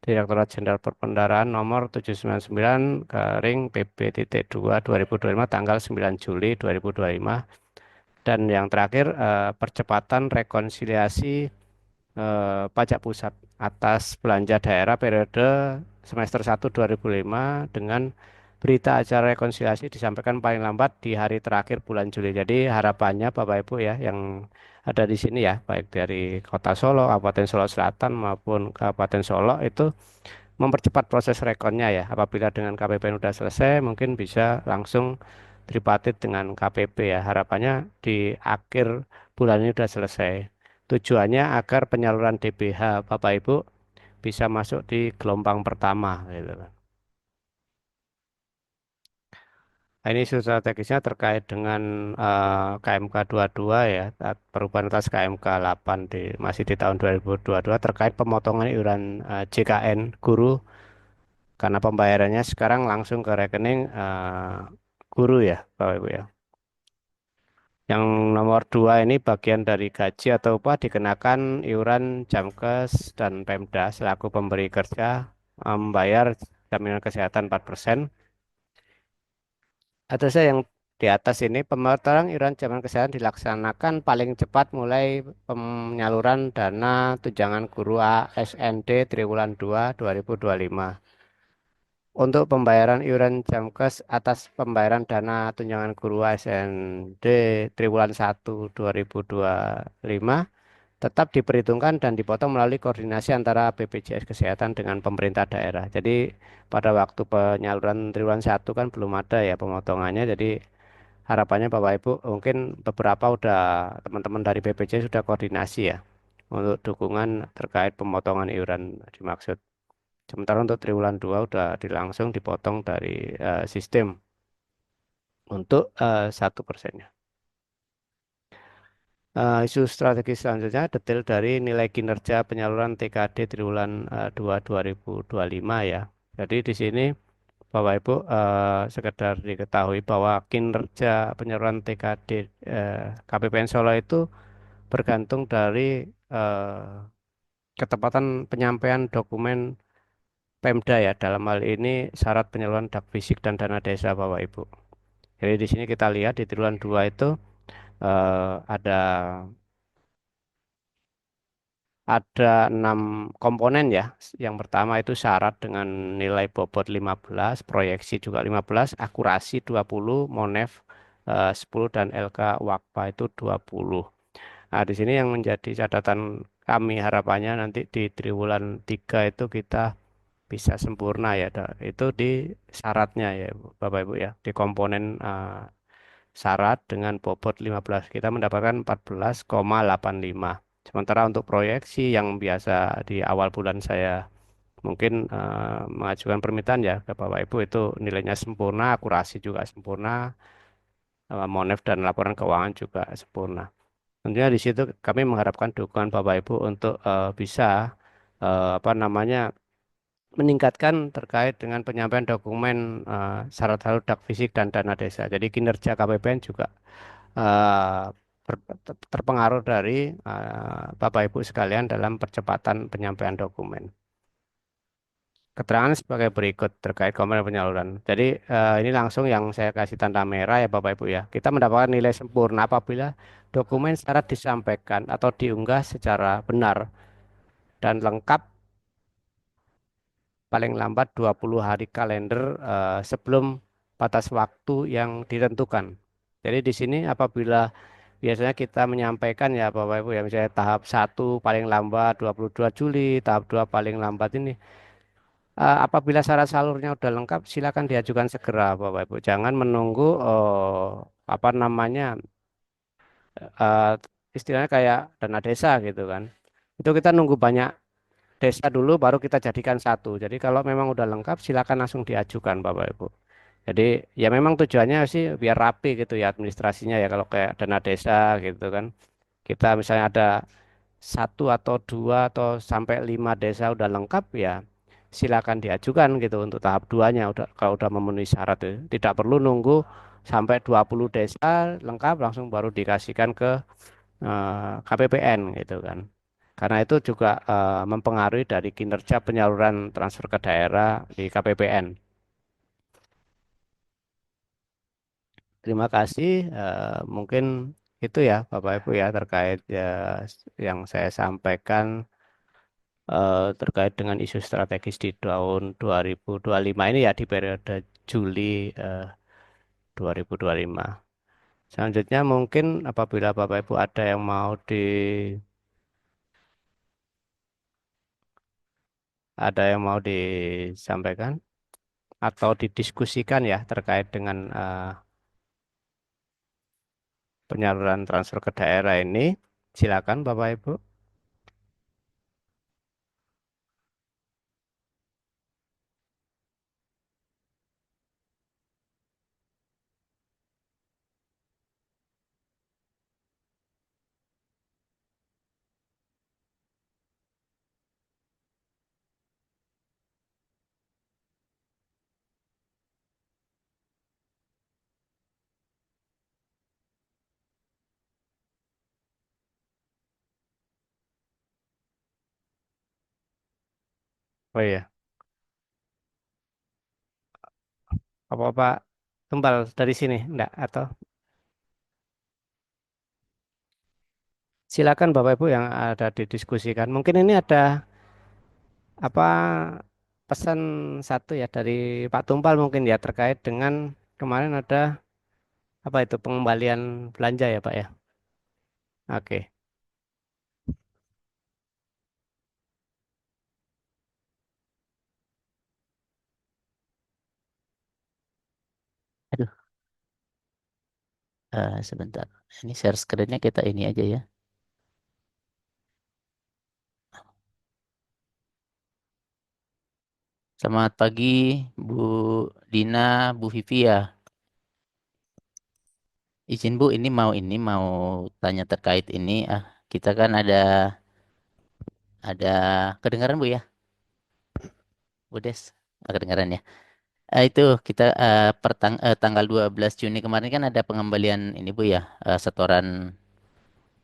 Direktorat Jenderal Perbendaharaan nomor 799 garing PB.2 2025 tanggal 9 Juli 2025 dan yang terakhir percepatan rekonsiliasi pajak pusat atas belanja daerah periode semester 1 2005 dengan berita acara rekonsiliasi disampaikan paling lambat di hari terakhir bulan Juli. Jadi harapannya Bapak Ibu ya yang ada di sini ya, baik dari Kota Solo, Kabupaten Solo Selatan maupun Kabupaten Solo itu mempercepat proses rekonnya ya. Apabila dengan KPPN sudah selesai, mungkin bisa langsung tripartit dengan KPP ya. Harapannya di akhir bulan ini sudah selesai. Tujuannya agar penyaluran DBH Bapak Ibu bisa masuk di gelombang pertama gitu kan. Nah, ini isu strategisnya terkait dengan KMK 22 ya, perubahan atas KMK 8 masih di tahun 2022 terkait pemotongan iuran JKN guru karena pembayarannya sekarang langsung ke rekening guru ya, Bapak Ibu ya. Yang nomor 2 ini bagian dari gaji atau upah dikenakan iuran Jamkes dan Pemda selaku pemberi kerja membayar jaminan kesehatan 4%. Atau saya yang di atas ini pemotongan iuran jaminan kesehatan dilaksanakan paling cepat mulai penyaluran dana tunjangan guru ASND triwulan 2 2025. Untuk pembayaran iuran Jamkes atas pembayaran dana tunjangan guru ASND triwulan 1 2025 tetap diperhitungkan dan dipotong melalui koordinasi antara BPJS Kesehatan dengan pemerintah daerah. Jadi pada waktu penyaluran triwulan 1 kan belum ada ya pemotongannya. Jadi harapannya Bapak Ibu mungkin beberapa udah teman-teman dari BPJ sudah koordinasi ya untuk dukungan terkait pemotongan iuran dimaksud. Sementara untuk triwulan 2 udah langsung dipotong dari sistem untuk 1%-nya. Isu strategis selanjutnya detail dari nilai kinerja penyaluran TKD triwulan 2 2025 ya. Jadi di sini Bapak Ibu sekedar diketahui bahwa kinerja penyaluran TKD KPPN Solo itu bergantung dari ketepatan penyampaian dokumen Pemda ya. Dalam hal ini syarat penyaluran dak fisik dan dana desa Bapak Ibu. Jadi di sini kita lihat di triwulan 2 itu ada enam komponen ya. Yang pertama itu syarat dengan nilai bobot 15, proyeksi juga 15, akurasi 20, Monef 10 dan LK Wakpa itu 20. Nah, di sini yang menjadi catatan kami harapannya nanti di triwulan 3 itu kita bisa sempurna ya. Itu di syaratnya ya Bapak Ibu ya. Di komponen syarat dengan bobot 15 kita mendapatkan 14,85. Sementara untuk proyeksi yang biasa di awal bulan saya mungkin mengajukan permintaan ya ke Bapak Ibu itu nilainya sempurna, akurasi juga sempurna, Monef dan laporan keuangan juga sempurna. Tentunya di situ kami mengharapkan dukungan Bapak Ibu untuk bisa apa namanya meningkatkan terkait dengan penyampaian dokumen syarat-syarat dak fisik dan dana desa. Jadi kinerja KPPN juga eh, terpengaruh dari Bapak Ibu sekalian dalam percepatan penyampaian dokumen. Keterangan sebagai berikut terkait komponen penyaluran. Jadi ini langsung yang saya kasih tanda merah ya Bapak Ibu ya. Kita mendapatkan nilai sempurna apabila dokumen syarat disampaikan atau diunggah secara benar dan lengkap paling lambat 20 hari kalender sebelum batas waktu yang ditentukan. Jadi di sini apabila biasanya kita menyampaikan ya Bapak Ibu ya misalnya tahap 1 paling lambat 22 Juli, tahap 2 paling lambat ini. Apabila syarat salurnya udah lengkap, silakan diajukan segera Bapak Ibu. Jangan menunggu apa namanya eh, istilahnya kayak dana desa gitu kan. Itu kita nunggu banyak desa dulu baru kita jadikan satu. Jadi kalau memang udah lengkap silakan langsung diajukan Bapak Ibu. Jadi ya memang tujuannya sih biar rapi gitu ya administrasinya ya kalau kayak dana desa gitu kan. Kita misalnya ada satu atau dua atau sampai 5 desa udah lengkap ya silakan diajukan gitu untuk tahap duanya udah kalau udah memenuhi syarat itu. Tidak perlu nunggu sampai 20 desa lengkap langsung baru dikasihkan ke KPPN gitu kan. Karena itu juga mempengaruhi dari kinerja penyaluran transfer ke daerah di KPPN. Terima kasih. Mungkin itu ya Bapak Ibu ya terkait ya yang saya sampaikan terkait dengan isu strategis di tahun 2025 ini ya di periode Juli 2025. Selanjutnya mungkin apabila Bapak Ibu ada yang mau disampaikan atau didiskusikan ya terkait dengan penyaluran transfer ke daerah ini, silakan Bapak Ibu. Oh iya, apa Pak Tumbal dari sini enggak atau silakan Bapak Ibu yang ada didiskusikan. Mungkin ini ada apa pesan satu ya dari Pak Tumpal mungkin ya terkait dengan kemarin ada apa itu pengembalian belanja ya Pak ya. Oke. Aduh.
Sebentar. Ini share screen-nya kita ini aja ya. Selamat pagi, Bu Dina, Bu Vivi ya. Izin Bu, ini mau tanya terkait ini. Kita kan ada kedengaran Bu ya, Bu Des, kedengaran ya. Itu kita tanggal 12 Juni kemarin kan ada pengembalian ini Bu ya, setoran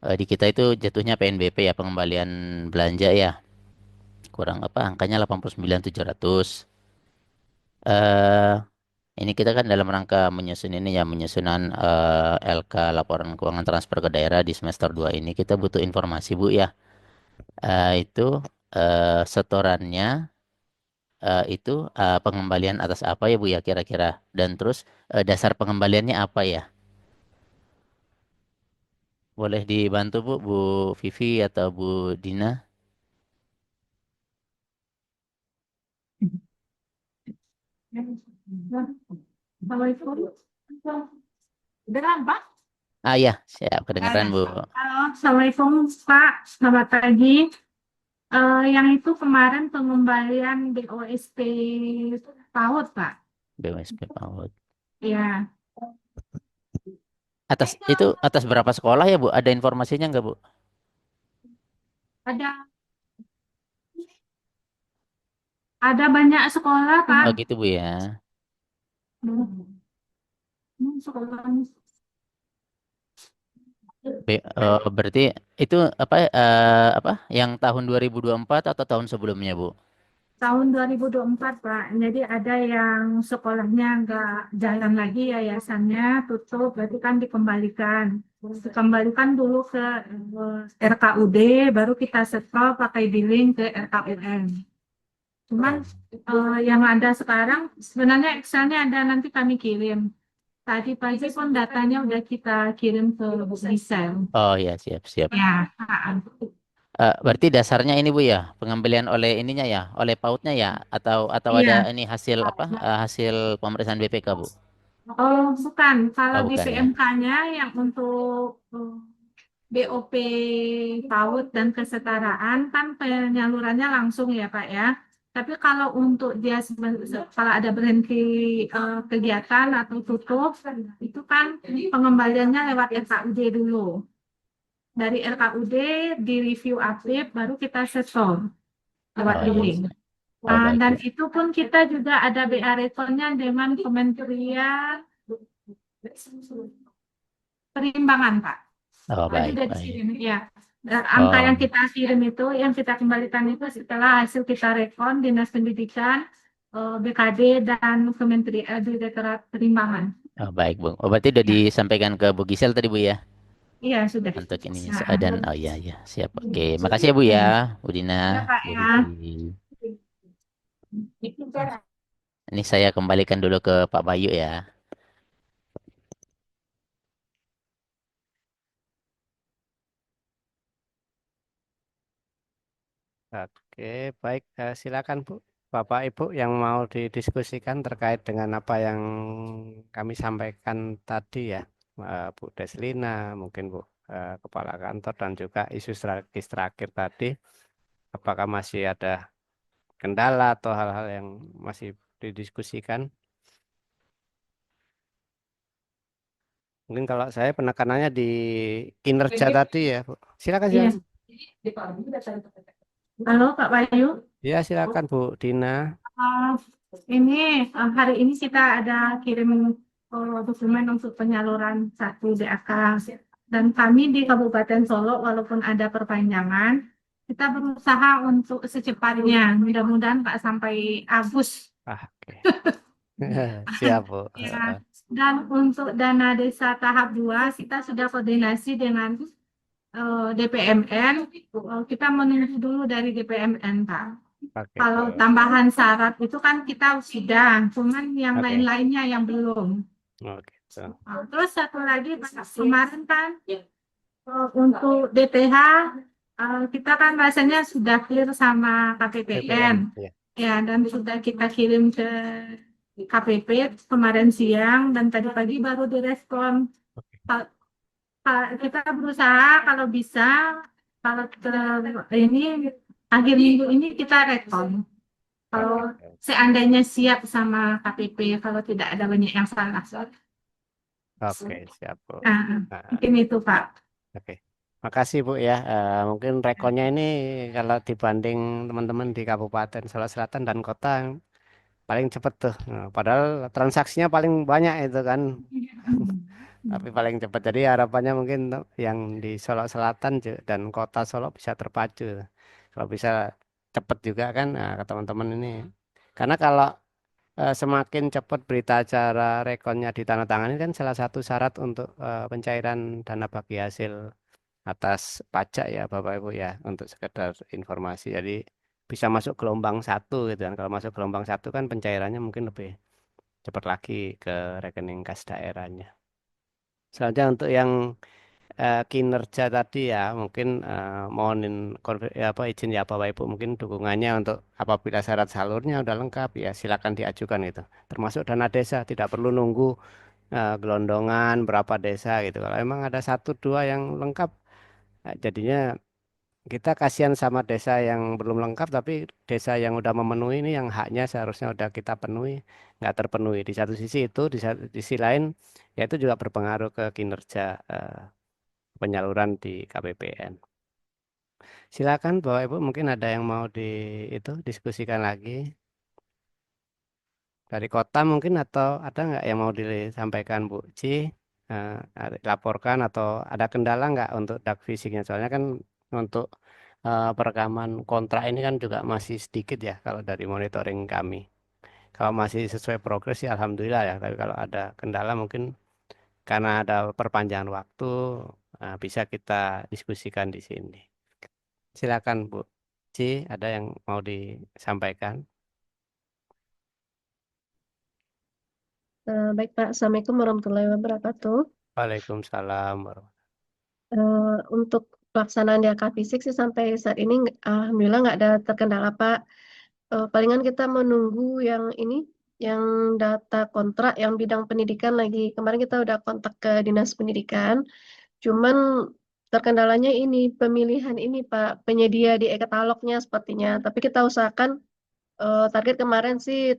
di kita itu jatuhnya PNBP ya, pengembalian belanja ya. Kurang apa angkanya 89.700. Eh ini kita kan dalam rangka menyusun ini ya, menyusunan LK laporan keuangan transfer ke daerah di semester 2 ini kita butuh informasi Bu ya. Itu setorannya itu pengembalian atas apa ya Bu ya kira-kira, dan terus dasar pengembaliannya apa ya? Boleh dibantu Bu, Bu Vivi atau Bu Dina?
Assalamualaikum. Dengar, Pak?
Ya, siap kedengaran Bu.
Halo, Assalamualaikum, Pak. Selamat pagi. Yang itu kemarin pengembalian BOSP PAUD, Pak.
BWSP PAUD.
Ya,
Atas berapa sekolah ya Bu? Ada informasinya nggak Bu?
ada banyak sekolah, Pak.
Oh gitu Bu ya.
Sekolah.
Berarti itu apa yang tahun 2024 atau tahun sebelumnya Bu?
Tahun 2024, Pak. Jadi ada yang sekolahnya nggak jalan lagi, yayasannya tutup, berarti kan dikembalikan. Dikembalikan dulu ke RKUD, baru kita setor pakai billing ke RKUN. Cuman yang ada sekarang, sebenarnya Excelnya ada, nanti kami kirim. Tadi pagi pun datanya udah kita kirim ke Excel.
Oh ya, siap.
Ya,
Berarti dasarnya ini Bu ya, pengembalian oleh ininya ya, oleh PAUD-nya ya, atau ada
iya.
ini hasil apa? Hasil pemeriksaan BPK Bu?
Oh, bukan. Kalau
Oh
di
bukan ya.
PMK-nya yang untuk BOP PAUD dan kesetaraan kan penyalurannya langsung ya Pak ya. Tapi kalau untuk dia kalau ada berhenti kegiatan atau tutup, itu kan pengembaliannya lewat RKUD dulu. Dari RKUD di review update baru kita setor lewat
Oh,
billing.
iya. Oh, baik,
Dan
baik.
itu pun kita juga ada BA rekonnya dengan Kementerian Perimbangan, Pak.
Oh,
Tadi
baik,
udah
baik.
dikirim, ya. Angka yang
Oh,
kita kirim itu, yang kita kembalikan itu setelah hasil kita rekon Dinas Pendidikan, BKD, dan Kementerian Direktorat Perimbangan.
baik Bu. Oh, berarti udah
Ya,
disampaikan ke Bu Gisel tadi Bu ya,
iya sudah.
untuk ininya.
Nah,
Dan oh iya, siap. Oke, makasih ya Bu ya, Bu Dina,
ya Pak
Bu
ya.
Vivi. Ini saya kembalikan dulu ke Pak Bayu ya.
Oke, baik. Silakan Bu, Bapak Ibu yang mau didiskusikan terkait dengan apa yang kami sampaikan tadi ya, Bu Deslina, mungkin Bu Kepala Kantor, dan juga isu strategis terakhir tadi. Apakah masih ada kendala atau hal-hal yang masih didiskusikan? Mungkin kalau saya penekanannya di kinerja tadi ya, Bu. Silakan,
Iya.
silakan.
Halo Pak Bayu.
Ya, silakan Bu Dina.
Ini hari ini kita ada kirim dokumen untuk penyaluran 1 DAK. Dan kami di Kabupaten Solo, walaupun ada perpanjangan, kita berusaha untuk secepatnya. Mudah-mudahan Pak sampai Agustus.
Oke. Siap, Bu.
Ya. Dan untuk dana desa tahap 2, kita sudah koordinasi dengan DPMN. Kita menunggu dulu dari DPMN, Pak.
Oke,
Kalau
Bu.
tambahan syarat itu kan kita sudah, cuman yang
Oke.
lain-lainnya yang belum.
Oh, gitu.
Terus satu lagi Pak, kemarin kan untuk DPH kita kan rasanya sudah clear sama KPPN.
Ya.
Ya, dan sudah kita kirim ke KPP kemarin siang dan tadi pagi baru direspon. Ka- kita berusaha kalau bisa, kalau ini akhir minggu ini kita rekon. Kalau
Oke,
seandainya siap sama KTP, kalau tidak ada banyak yang salah.
oke, siap Bu. Nah,
Mungkin itu Pak.
oke. Makasih Bu ya. Mungkin rekonnya ini kalau dibanding teman-teman di Kabupaten Solo Selatan dan kota paling cepet tuh. Nah, padahal transaksinya paling banyak itu kan. Tapi paling cepat. Jadi harapannya mungkin yang di Solo Selatan dan kota Solo bisa terpacu. Kalau bisa cepat juga kan ke teman-teman ini. Karena kalau semakin cepat berita acara rekonnya ditandatangani kan salah satu syarat untuk pencairan dana bagi hasil atas pajak ya Bapak Ibu ya untuk sekedar informasi. Jadi bisa masuk gelombang satu gitu kan. Kalau masuk gelombang satu kan pencairannya mungkin lebih cepat lagi ke rekening kas daerahnya. Selanjutnya untuk yang kinerja tadi ya mungkin mohonin ya, apa izin ya Bapak Ibu mungkin dukungannya untuk apabila syarat salurnya udah lengkap ya silakan diajukan itu termasuk dana desa tidak perlu nunggu gelondongan berapa desa gitu kalau emang ada satu dua yang lengkap jadinya kita kasihan sama desa yang belum lengkap tapi desa yang udah memenuhi ini yang haknya seharusnya udah kita penuhi nggak terpenuhi di satu sisi itu di sisi lain ya itu juga berpengaruh ke kinerja penyaluran di KPPN. Silakan Bapak Ibu mungkin ada yang mau itu diskusikan lagi dari kota mungkin atau ada nggak yang mau disampaikan Bu Ci laporkan atau ada kendala nggak untuk dak fisiknya soalnya kan untuk perekaman kontrak ini kan juga masih sedikit ya kalau dari monitoring kami. Kalau masih sesuai progres ya Alhamdulillah ya tapi kalau ada kendala mungkin karena ada perpanjangan waktu bisa kita diskusikan di sini. Silakan Bu Ci, ada yang mau disampaikan?
Baik Pak, Assalamualaikum warahmatullahi wabarakatuh.
Waalaikumsalam warahmatullahi
Untuk pelaksanaan DAK fisik sih sampai saat ini alhamdulillah nggak ada terkendala Pak. Palingan kita menunggu yang ini, yang data kontrak yang bidang pendidikan lagi. Kemarin kita udah kontak ke Dinas Pendidikan, cuman terkendalanya ini pemilihan ini Pak, penyedia di e-katalognya sepertinya. Tapi kita usahakan target kemarin sih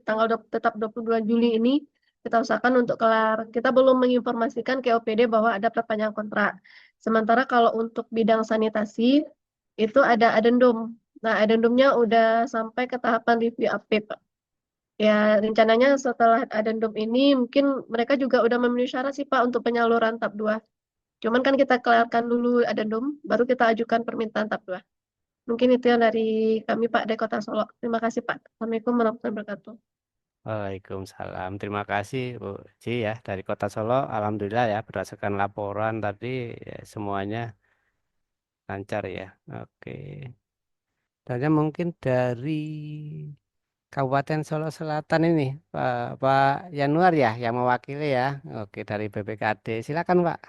tetap 22 Juli ini kita usahakan untuk kelar. Kita belum menginformasikan ke OPD bahwa ada perpanjangan kontrak. Sementara kalau untuk bidang sanitasi itu ada adendum. Nah, adendumnya udah sampai ke tahapan review update, Pak. Ya, rencananya setelah adendum ini mungkin mereka juga udah memenuhi syarat sih Pak untuk penyaluran tahap 2. Cuman kan kita kelarkan dulu adendum, baru kita ajukan permintaan tahap 2. Mungkin itu yang dari kami Pak dari Kota Solo. Terima kasih Pak. Assalamualaikum warahmatullahi wabarakatuh.
Waalaikumsalam. Terima kasih Bu Ci ya dari Kota Solo. Alhamdulillah ya berdasarkan laporan tadi ya, semuanya lancar ya. Oke. Dan mungkin dari Kabupaten Solo Selatan ini Pak Yanuar ya yang mewakili ya. Oke dari BPKD. Silakan Pak.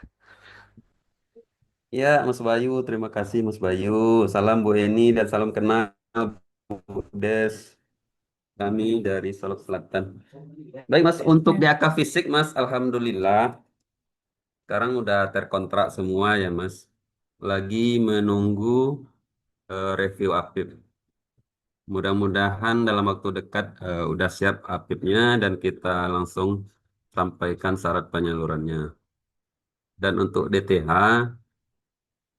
Ya, Mas Bayu, terima kasih Mas Bayu. Salam Bu Eni dan salam kenal Bu Des, kami dari Solo Selatan. Baik Mas, untuk DAK fisik Mas, Alhamdulillah sekarang udah terkontrak semua ya Mas. Lagi menunggu review APIP. Mudah-mudahan dalam waktu dekat udah siap APIP-nya dan kita langsung sampaikan syarat penyalurannya. Dan untuk DTH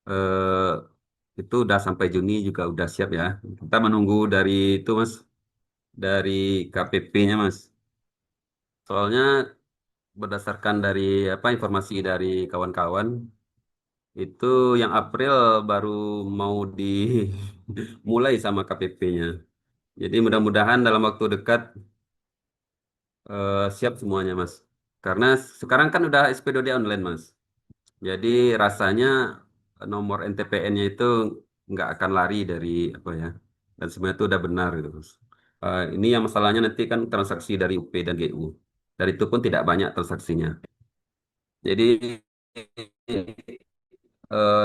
eh, itu udah sampai Juni juga udah siap ya. Kita menunggu dari itu Mas, dari KPP-nya Mas. Soalnya berdasarkan dari apa informasi dari kawan-kawan itu yang April baru mau dimulai sama KPP-nya. Jadi mudah-mudahan dalam waktu dekat siap semuanya Mas. Karena sekarang kan udah SPDD online Mas. Jadi rasanya nomor NTPN-nya itu nggak akan lari dari apa ya. Dan sebenarnya itu udah benar gitu Mas. Ini yang masalahnya nanti kan transaksi dari UP dan GU. Dan itu pun tidak banyak transaksinya. Jadi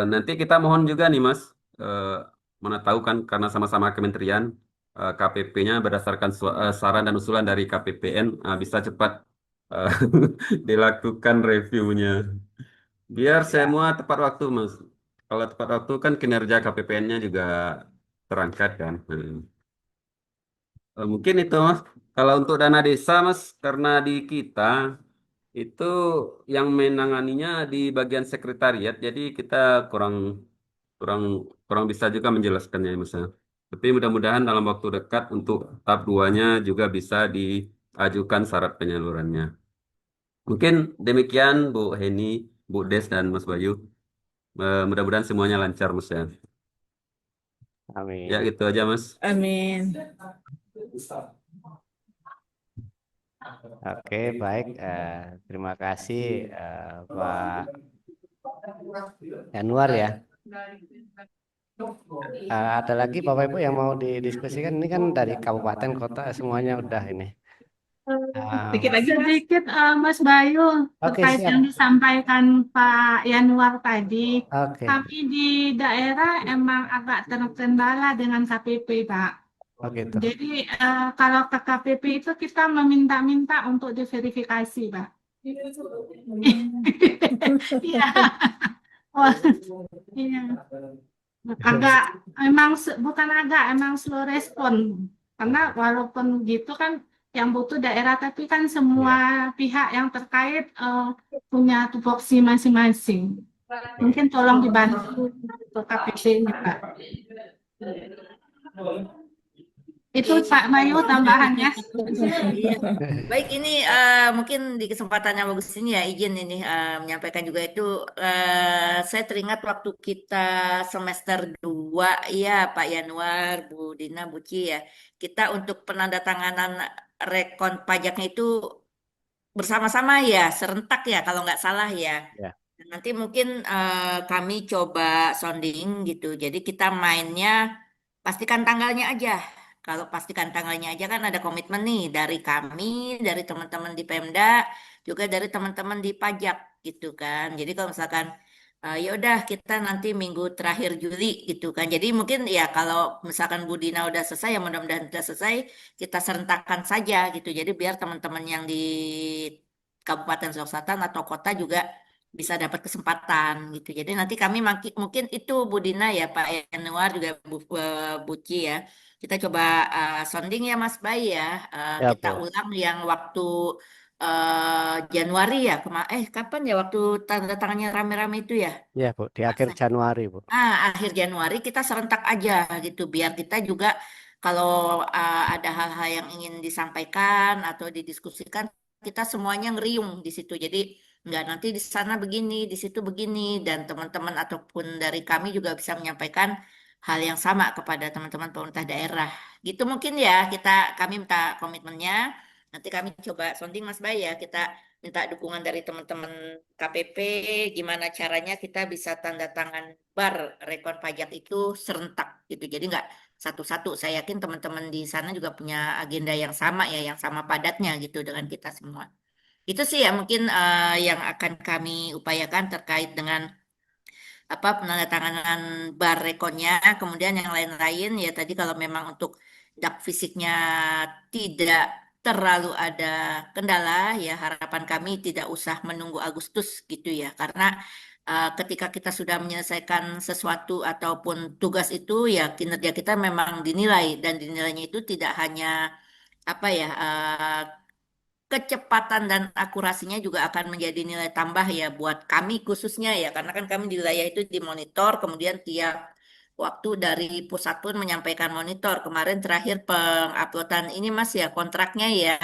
nanti kita mohon juga nih Mas, eh, mana tahu kan karena sama-sama kementerian, KPP-nya berdasarkan saran dan usulan dari KPPN bisa cepat eh, dilakukan reviewnya. Biar semua tepat waktu, Mas. Kalau tepat waktu kan kinerja KPPN-nya juga terangkat kan. Mungkin itu, Mas. Kalau untuk dana desa, Mas, karena di kita itu yang menanganinya di bagian sekretariat, jadi kita kurang kurang kurang bisa juga menjelaskannya, Mas. Tapi mudah-mudahan dalam waktu dekat untuk tahap 2-nya juga bisa diajukan syarat penyalurannya. Mungkin demikian Bu Heni, Bu Des dan Mas Bayu. Mudah-mudahan semuanya lancar, Mas ya. Ya
Amin.
gitu aja, Mas.
Amin.
Oke, baik. Terima kasih Pak Yanuar ya. Ada lagi Bapak Ibu yang mau didiskusikan? Ini kan dari kabupaten, kota semuanya udah ini.
Dikit lagi, Mas.
Sedikit Mas Bayu
Oke,
terkait
siap.
yang disampaikan Pak Yanuar tadi.
Oke.
Kami di daerah emang agak terkendala dengan KPP, Pak.
Oh gitu.
Jadi kalau ke KPP itu kita meminta-minta untuk diverifikasi, Pak. Iya. Wah, iya. Agak bukan agak emang slow respon. Karena walaupun gitu kan yang butuh daerah tapi kan semua pihak yang terkait punya tupoksi masing-masing. Mungkin tolong dibantu untuk KPP-nya, Pak. Itu Pak Mayu tambahannya.
Iya. Baik, ini mungkin di kesempatan yang bagus ini ya izin ini menyampaikan juga itu saya teringat waktu kita semester 2 ya Pak Yanuar, Bu Dina, Bu Ci ya. Kita untuk penandatanganan rekon pajaknya itu bersama-sama ya, serentak ya kalau nggak salah ya.
Ya.
Nanti mungkin kami coba sounding gitu. Jadi kita mainnya pastikan tanggalnya aja. Kalau pastikan tanggalnya aja kan ada komitmen nih dari kami, dari teman-teman di Pemda, juga dari teman-teman di pajak gitu kan. Jadi kalau misalkan ya udah kita nanti minggu terakhir Juli gitu kan. Jadi mungkin ya kalau misalkan Bu Dina udah selesai ya mudah-mudahan udah selesai kita serentakkan saja gitu. Jadi biar teman-teman yang di Kabupaten Sulawesi Selatan atau kota juga bisa dapat kesempatan gitu. Jadi nanti kami mungkin itu Bu Dina ya Pak Yanuar juga Buci ya. Kita coba sounding ya Mas Bay ya.
Ya,
Kita
Bu.
ulang yang waktu Januari ya. Kapan ya waktu tanda tangannya rame-rame itu ya?
Ya, Bu. Di akhir Januari, Bu.
Akhir Januari kita serentak aja gitu biar kita juga kalau ada hal-hal yang ingin disampaikan atau didiskusikan kita semuanya ngeriung di situ. Jadi nggak nanti di sana begini, di situ begini dan teman-teman ataupun dari kami juga bisa menyampaikan hal yang sama kepada teman-teman pemerintah daerah. Gitu mungkin ya kami minta komitmennya. Nanti kami coba sonding Mas Bay ya kita minta dukungan dari teman-teman KPP, gimana caranya kita bisa tanda tangan bar rekon pajak itu serentak gitu. Jadi nggak satu-satu. Saya yakin teman-teman di sana juga punya agenda yang sama ya, yang sama padatnya gitu dengan kita semua. Itu sih ya mungkin yang akan kami upayakan terkait dengan apa penandatanganan bar rekonnya. Kemudian yang lain-lain ya tadi kalau memang untuk dak fisiknya tidak terlalu ada kendala ya harapan kami tidak usah menunggu Agustus gitu ya karena ketika kita sudah menyelesaikan sesuatu ataupun tugas itu ya kinerja kita memang dinilai dan dinilainya itu tidak hanya apa ya kecepatan dan akurasinya juga akan menjadi nilai tambah ya buat kami khususnya ya karena kan kami di wilayah itu dimonitor kemudian tiap waktu dari pusat pun menyampaikan monitor kemarin terakhir penguploadan ini Mas ya kontraknya ya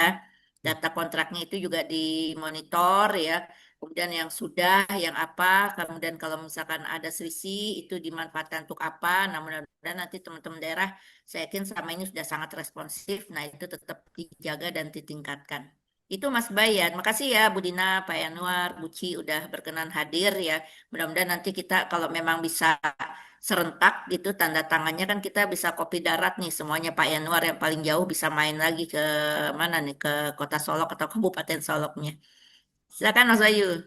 data kontraknya itu juga dimonitor ya kemudian yang sudah yang apa kemudian kalau misalkan ada selisih itu dimanfaatkan untuk apa nah mudah-mudahan nanti teman-teman daerah saya yakin selama ini sudah sangat responsif nah itu tetap dijaga dan ditingkatkan. Itu Mas Bayan. Makasih ya Bu Dina, Pak Yanuar, Bu Ci udah berkenan hadir ya. Mudah-mudahan nanti kita kalau memang bisa serentak gitu tanda tangannya kan kita bisa kopi darat nih semuanya Pak Yanuar yang paling jauh bisa main lagi ke mana nih ke Kota Solok atau Kabupaten Soloknya. Silakan Mas Bayu.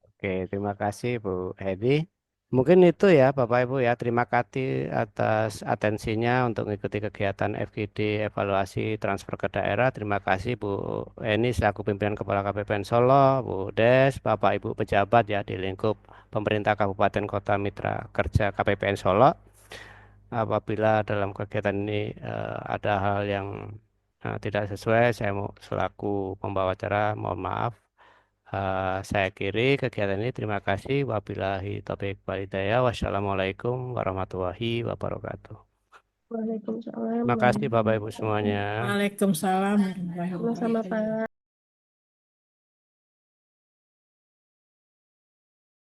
Oke, terima kasih Bu Hedi. Mungkin itu ya Bapak Ibu ya. Terima kasih atas atensinya untuk mengikuti kegiatan FGD evaluasi transfer ke daerah. Terima kasih Bu Eni selaku pimpinan Kepala KPPN Solo, Bu Des, Bapak Ibu pejabat ya di lingkup pemerintah Kabupaten Kota Mitra Kerja KPPN Solo. Apabila dalam kegiatan ini ada hal yang tidak sesuai, saya mau selaku pembawa acara mohon maaf. Saya akhiri kegiatan ini. Terima kasih. Wabillahi taufiq walhidayah. Wassalamualaikum warahmatullahi wabarakatuh.
Waalaikumsalam
Terima kasih Bapak Ibu
warahmatullahi
semuanya.
Waalaikumsalam warahmatullahi
wabarakatuh. Sama-sama,
wabarakatuh.
Pak.